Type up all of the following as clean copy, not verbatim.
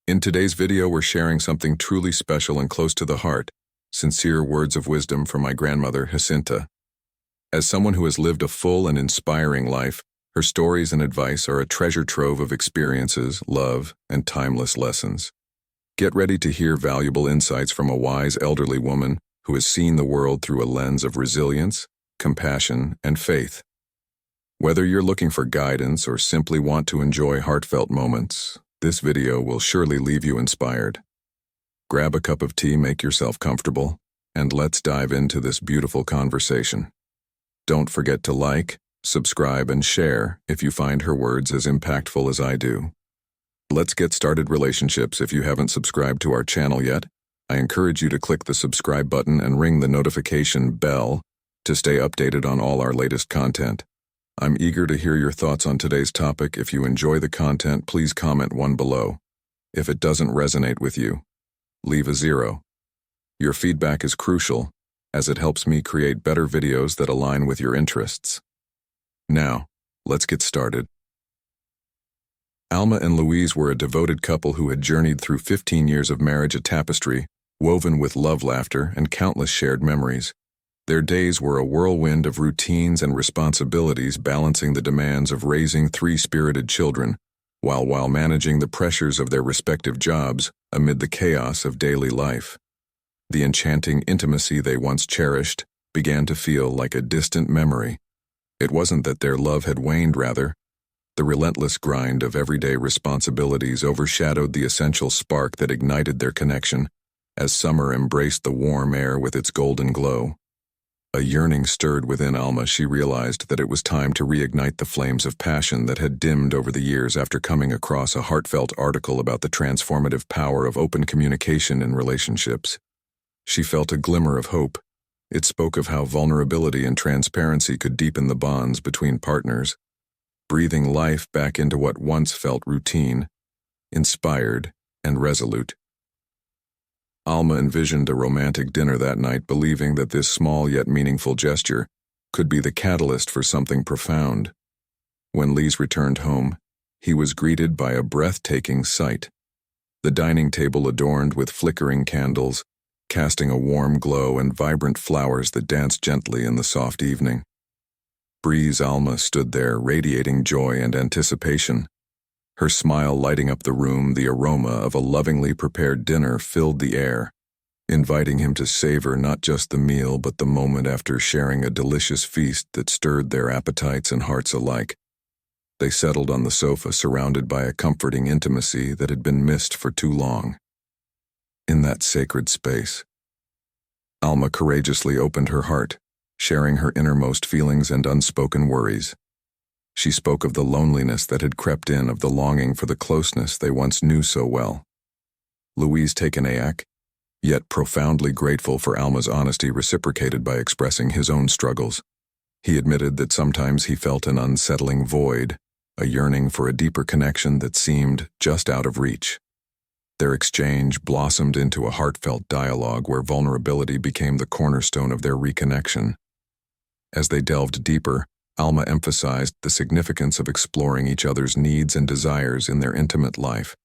In today's video, we're sharing something truly special and close to the heart, sincere words of wisdom from my grandmother, Jacinta. As someone who has lived a full and inspiring life, her stories and advice are a treasure trove of experiences, love, and timeless lessons. Get ready to hear valuable insights from a wise elderly woman who has seen the world through a lens of resilience, compassion, and faith. Whether you're looking for guidance or simply want to enjoy heartfelt moments, this video will surely leave you inspired. Grab a cup of tea, make yourself comfortable, and let's dive into this beautiful conversation. Don't forget to like, subscribe, and share if you find her words as impactful as I do. Let's get started, relationships. If you haven't subscribed to our channel yet, I encourage you to click the subscribe button and ring the notification bell to stay updated on all our latest content. I'm eager to hear your thoughts on today's topic. If you enjoy the content, please comment 1 below. If it doesn't resonate with you, leave a 0. Your feedback is crucial, as it helps me create better videos that align with your interests. Now, let's get started. Alma and Louise were a devoted couple who had journeyed through 15 years of marriage, a tapestry woven with love, laughter, and countless shared memories. Their days were a whirlwind of routines and responsibilities, balancing the demands of raising 3 spirited children, while managing the pressures of their respective jobs amid the chaos of daily life. The enchanting intimacy they once cherished began to feel like a distant memory. It wasn't that their love had waned, rather. The relentless grind of everyday responsibilities overshadowed the essential spark that ignited their connection, as summer embraced the warm air with its golden glow. A yearning stirred within Alma. She realized that it was time to reignite the flames of passion that had dimmed over the years after coming across a heartfelt article about the transformative power of open communication in relationships. She felt a glimmer of hope. It spoke of how vulnerability and transparency could deepen the bonds between partners, breathing life back into what once felt routine, inspired, and resolute. Alma envisioned a romantic dinner that night, believing that this small yet meaningful gesture could be the catalyst for something profound. When Louise returned home, he was greeted by a breathtaking sight. The dining table adorned with flickering candles, casting a warm glow, and vibrant flowers that danced gently in the soft evening breeze. Alma stood there, radiating joy and anticipation. Her smile lighting up the room. The aroma of a lovingly prepared dinner filled the air, inviting him to savor not just the meal but the moment after, sharing a delicious feast that stirred their appetites and hearts alike. They settled on the sofa, surrounded by a comforting intimacy that had been missed for too long. In that sacred space, Alma courageously opened her heart, sharing her innermost feelings and unspoken worries. She spoke of the loneliness that had crept in, of the longing for the closeness they once knew so well. Louise, taken aback, yet profoundly grateful for Alma's honesty, reciprocated by expressing his own struggles. He admitted that sometimes he felt an unsettling void, a yearning for a deeper connection that seemed just out of reach. Their exchange blossomed into a heartfelt dialogue where vulnerability became the cornerstone of their reconnection. As they delved deeper, Alma emphasized the significance of exploring each other's needs and desires in their intimate life.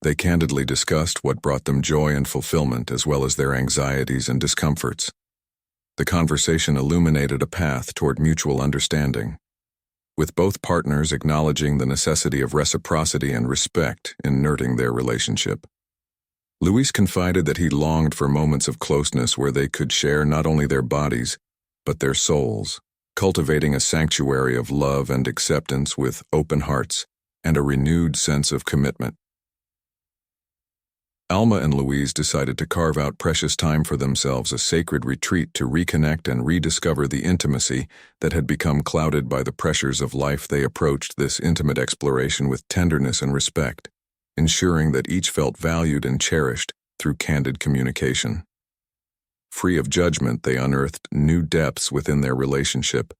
They candidly discussed what brought them joy and fulfillment, as well as their anxieties and discomforts. The conversation illuminated a path toward mutual understanding, with both partners acknowledging the necessity of reciprocity and respect in nurturing their relationship. Louise confided that he longed for moments of closeness where they could share not only their bodies, but their souls, cultivating a sanctuary of love and acceptance with open hearts and a renewed sense of commitment. Alma and Louise decided to carve out precious time for themselves, a sacred retreat to reconnect and rediscover the intimacy that had become clouded by the pressures of life. They approached this intimate exploration with tenderness and respect, ensuring that each felt valued and cherished through candid communication. Free of judgment, they unearthed new depths within their relationship,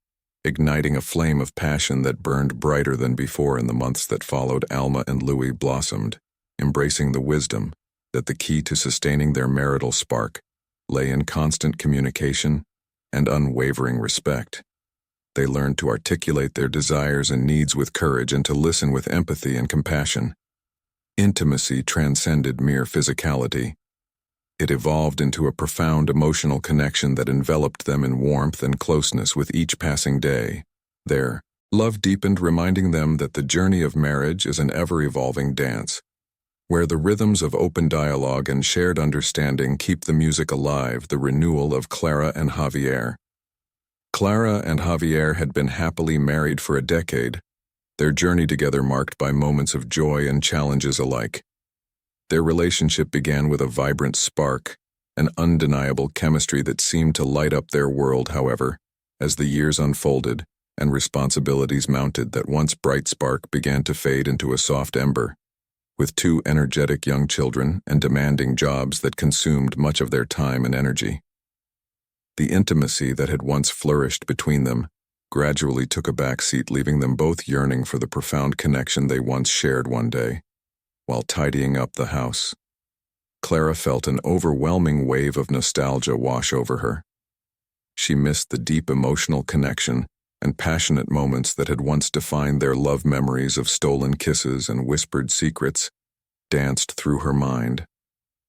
igniting a flame of passion that burned brighter than before. In the months that followed, Alma and Louis blossomed, embracing the wisdom that the key to sustaining their marital spark lay in constant communication and unwavering respect. They learned to articulate their desires and needs with courage and to listen with empathy and compassion. Intimacy transcended mere physicality. It evolved into a profound emotional connection that enveloped them in warmth and closeness with each passing day. Their love deepened, reminding them that the journey of marriage is an ever-evolving dance, where the rhythms of open dialogue and shared understanding keep the music alive. The renewal of Clara and Javier. Clara and Javier had been happily married for a decade, their journey together marked by moments of joy and challenges alike. Their relationship began with a vibrant spark, an undeniable chemistry that seemed to light up their world. However, as the years unfolded and responsibilities mounted, that once bright spark began to fade into a soft ember. With two energetic young children and demanding jobs that consumed much of their time and energy, the intimacy that had once flourished between them gradually took a back seat, leaving them both yearning for the profound connection they once shared. One day, while tidying up the house, Clara felt an overwhelming wave of nostalgia wash over her. She missed the deep emotional connection and passionate moments that had once defined their love. Memories of stolen kisses and whispered secrets danced through her mind,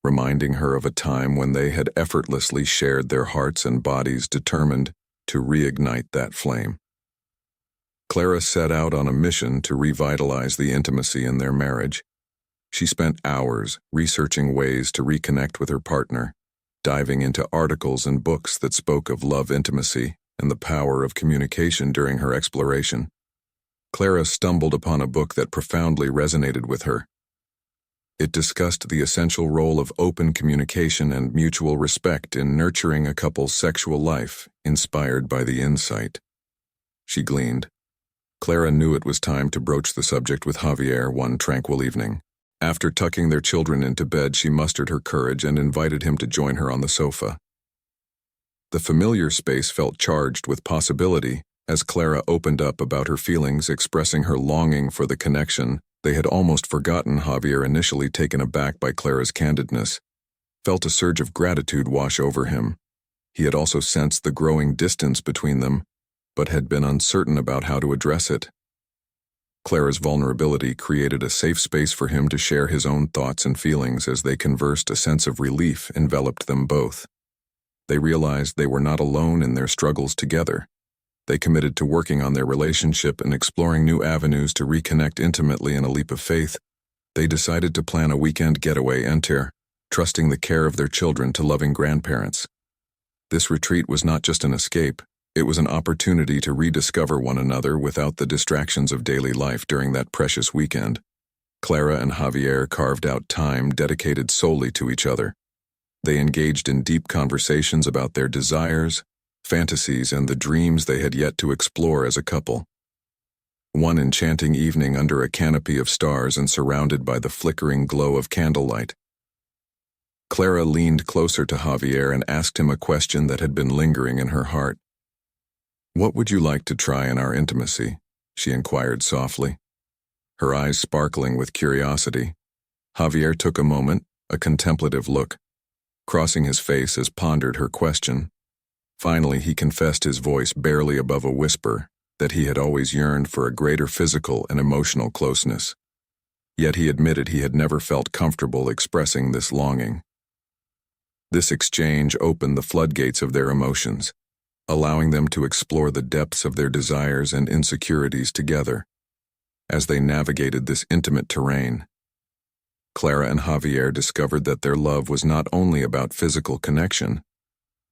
reminding her of a time when they had effortlessly shared their hearts and bodies, determined to reignite that flame. Clara set out on a mission to revitalize the intimacy in their marriage. She spent hours researching ways to reconnect with her partner, diving into articles and books that spoke of love, intimacy, and the power of communication. During her exploration, Clara stumbled upon a book that profoundly resonated with her. It discussed the essential role of open communication and mutual respect in nurturing a couple's sexual life. Inspired by the insight she gleaned, Clara knew it was time to broach the subject with Javier one tranquil evening. After tucking their children into bed, she mustered her courage and invited him to join her on the sofa. The familiar space felt charged with possibility as Clara opened up about her feelings, expressing her longing for the connection they had almost forgotten. Javier, initially taken aback by Clara's candidness, felt a surge of gratitude wash over him. He had also sensed the growing distance between them, but had been uncertain about how to address it. Clara's vulnerability created a safe space for him to share his own thoughts and feelings. As they conversed, a sense of relief enveloped them both. They realized they were not alone in their struggles together. They committed to working on their relationship and exploring new avenues to reconnect intimately. In a leap of faith, they decided to plan a weekend getaway, trusting the care of their children to loving grandparents. This retreat was not just an escape, it was an opportunity to rediscover one another without the distractions of daily life. During that precious weekend, Clara and Javier carved out time dedicated solely to each other. They engaged in deep conversations about their desires, fantasies, and the dreams they had yet to explore as a couple. One enchanting evening, under a canopy of stars and surrounded by the flickering glow of candlelight, Clara leaned closer to Javier and asked him a question that had been lingering in her heart. "What would you like to try in our intimacy?" she inquired softly, her eyes sparkling with curiosity. Javier took a moment, a contemplative look, crossing his face as pondered her question. Finally, he confessed, his voice barely above a whisper, that he had always yearned for a greater physical and emotional closeness. Yet he admitted he had never felt comfortable expressing this longing. This exchange opened the floodgates of their emotions, allowing them to explore the depths of their desires and insecurities together. As they navigated this intimate terrain, Clara and Javier discovered that their love was not only about physical connection,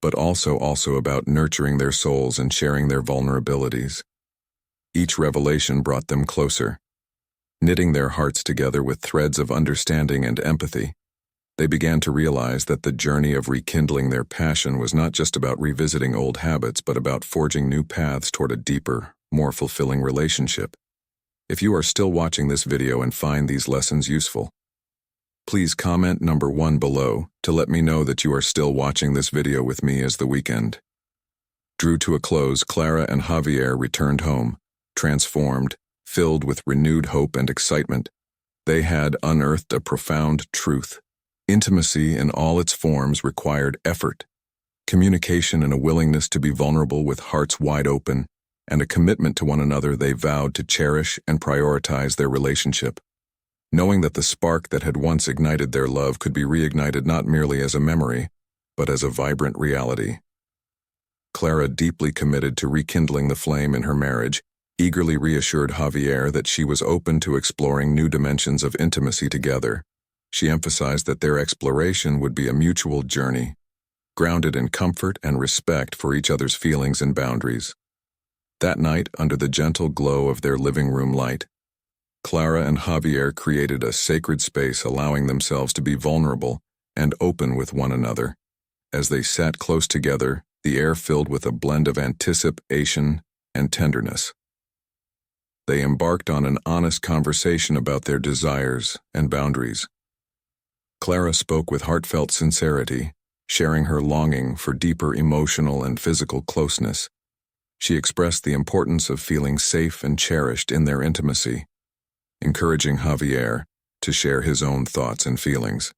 but also about nurturing their souls and sharing their vulnerabilities. Each revelation brought them closer, knitting their hearts together with threads of understanding and empathy. They began to realize that the journey of rekindling their passion was not just about revisiting old habits, but about forging new paths toward a deeper, more fulfilling relationship. If you are still watching this video and find these lessons useful, please comment number 1 below to let me know that you are still watching this video with me. As the weekend drew to a close, Clara and Javier returned home, transformed, filled with renewed hope and excitement. They had unearthed a profound truth. Intimacy in all its forms required effort, communication, and a willingness to be vulnerable. With hearts wide open and a commitment to one another, they vowed to cherish and prioritize their relationship. knowing that the spark that had once ignited their love could be reignited not merely as a memory, but as a vibrant reality. Clara, deeply committed to rekindling the flame in her marriage, eagerly reassured Javier that she was open to exploring new dimensions of intimacy together. She emphasized that their exploration would be a mutual journey, grounded in comfort and respect for each other's feelings and boundaries. That night, under the gentle glow of their living room light, Clara and Javier created a sacred space, allowing themselves to be vulnerable and open with one another. As they sat close together, the air filled with a blend of anticipation and tenderness. They embarked on an honest conversation about their desires and boundaries. Clara spoke with heartfelt sincerity, sharing her longing for deeper emotional and physical closeness. She expressed the importance of feeling safe and cherished in their intimacy, encouraging Javier to share his own thoughts and feelings.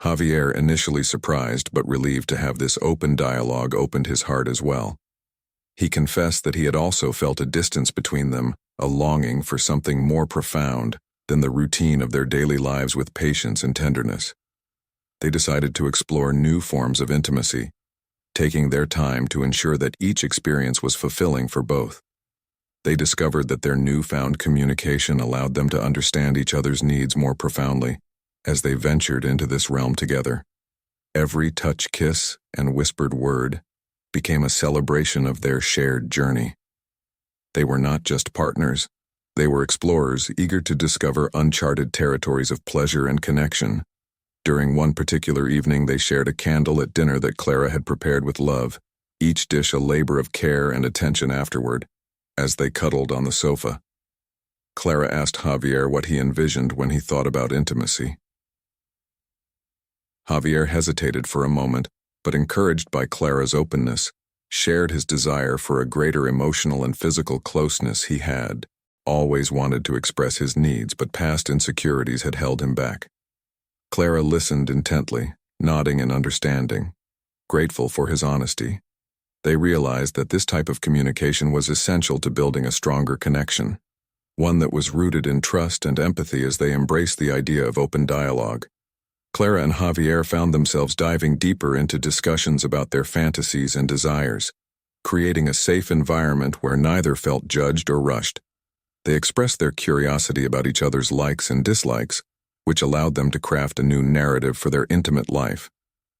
Javier, initially surprised but relieved to have this open dialogue, opened his heart as well. He confessed that he had also felt a distance between them, a longing for something more profound than the routine of their daily lives with patience and tenderness. They decided to explore new forms of intimacy, taking their time to ensure that each experience was fulfilling for both. They discovered that their newfound communication allowed them to understand each other's needs more profoundly as they ventured into this realm together. Every touch, kiss, and whispered word became a celebration of their shared journey. They were not just partners, they were explorers eager to discover uncharted territories of pleasure and connection. During one particular evening, they shared a candle at dinner that Clara had prepared with love, each dish a labor of care and attention afterward. As they cuddled on the sofa, Clara asked Javier what he envisioned when he thought about intimacy. Javier hesitated for a moment, but encouraged by Clara's openness, shared his desire for a greater emotional and physical closeness. He had always wanted to express his needs, but past insecurities had held him back. Clara listened intently, nodding in understanding, grateful for his honesty. They realized that this type of communication was essential to building a stronger connection, one that was rooted in trust and empathy. As they embraced the idea of open dialogue, Clara and Javier found themselves diving deeper into discussions about their fantasies and desires, creating a safe environment where neither felt judged or rushed. They expressed their curiosity about each other's likes and dislikes, which allowed them to craft a new narrative for their intimate life.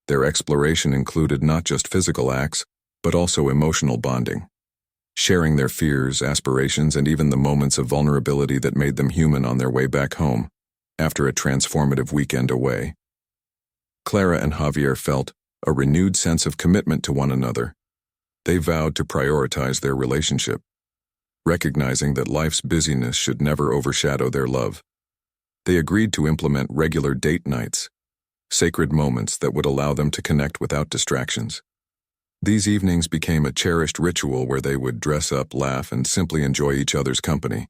Their exploration included not just physical acts, but also emotional bonding, sharing their fears, aspirations, and even the moments of vulnerability that made them human on their way back home after a transformative weekend away. Clara and Javier felt a renewed sense of commitment to one another. They vowed to prioritize their relationship, recognizing that life's busyness should never overshadow their love. They agreed to implement regular date nights, sacred moments that would allow them to connect without distractions. These evenings became a cherished ritual where they would dress up, laugh, and simply enjoy each other's company,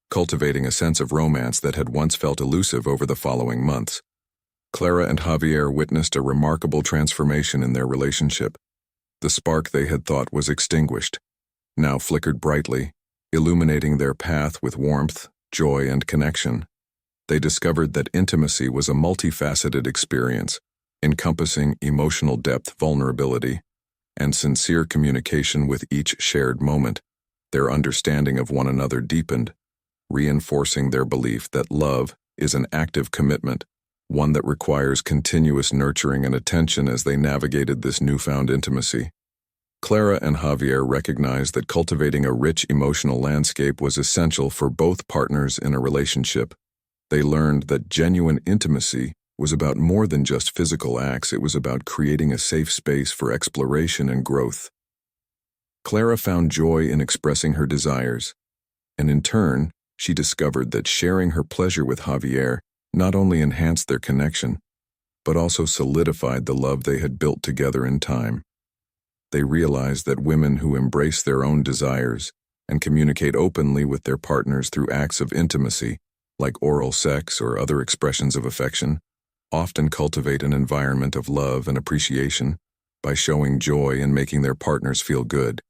cultivating a sense of romance that had once felt elusive over the following months. Clara and Javier witnessed a remarkable transformation in their relationship. The spark they had thought was extinguished now flickered brightly, illuminating their path with warmth, joy, and connection. They discovered that intimacy was a multifaceted experience, encompassing emotional depth, vulnerability, and sincere communication. With each shared moment, their understanding of one another deepened, reinforcing their belief that love is an active commitment, one that requires continuous nurturing and attention. As they navigated this newfound intimacy, Clara and Javier recognized that cultivating a rich emotional landscape was essential for both partners in a relationship. They learned that genuine intimacy was about more than just physical acts. It was about creating a safe space for exploration and growth. Clara found joy in expressing her desires, and in turn, she discovered that sharing her pleasure with Javier not only enhanced their connection, but also solidified the love they had built together in time. They realized that women who embrace their own desires and communicate openly with their partners through acts of intimacy, like oral sex or other expressions of affection, often cultivate an environment of love and appreciation. By showing joy and making their partners feel good,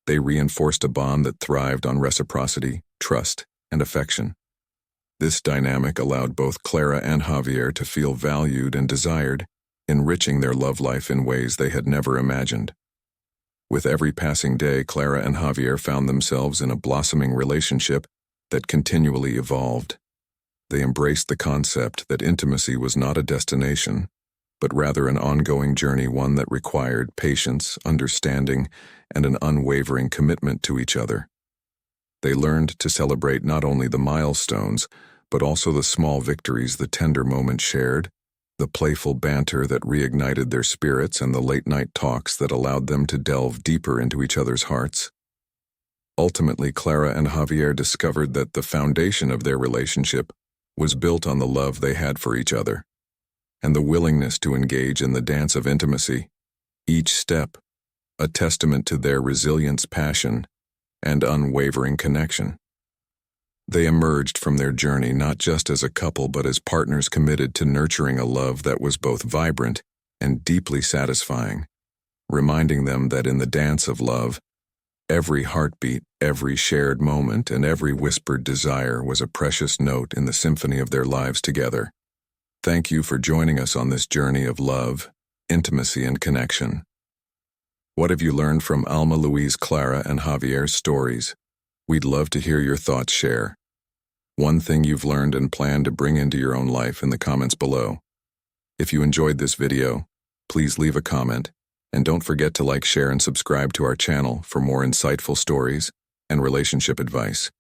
they reinforced a bond that thrived on reciprocity, trust, and affection. This dynamic allowed both Clara and Javier to feel valued and desired, enriching their love life in ways they had never imagined. With every passing day, Clara and Javier found themselves in a blossoming relationship that continually evolved. They embraced the concept that intimacy was not a destination, but rather an ongoing journey, one that required patience, understanding, and an unwavering commitment to each other. They learned to celebrate not only the milestones, but also the small victories, the tender moments shared, the playful banter that reignited their spirits, and the late-night talks that allowed them to delve deeper into each other's hearts. Ultimately, Clara and Javier discovered that the foundation of their relationship was built on the love they had for each other, and the willingness to engage in the dance of intimacy, each step a testament to their resilience, passion, and unwavering connection. They emerged from their journey not just as a couple but as partners committed to nurturing a love that was both vibrant and deeply satisfying, reminding them that in the dance of love, every heartbeat, every shared moment, and every whispered desire was a precious note in the symphony of their lives together. Thank you for joining us on this journey of love, intimacy, and connection. What have you learned from Alma, Louise, Clara, and Javier's stories? We'd love to hear your thoughts. Share one thing you've learned and plan to bring into your own life in the comments below. If you enjoyed this video, please leave a comment, and don't forget to like, share, and subscribe to our channel for more insightful stories and relationship advice.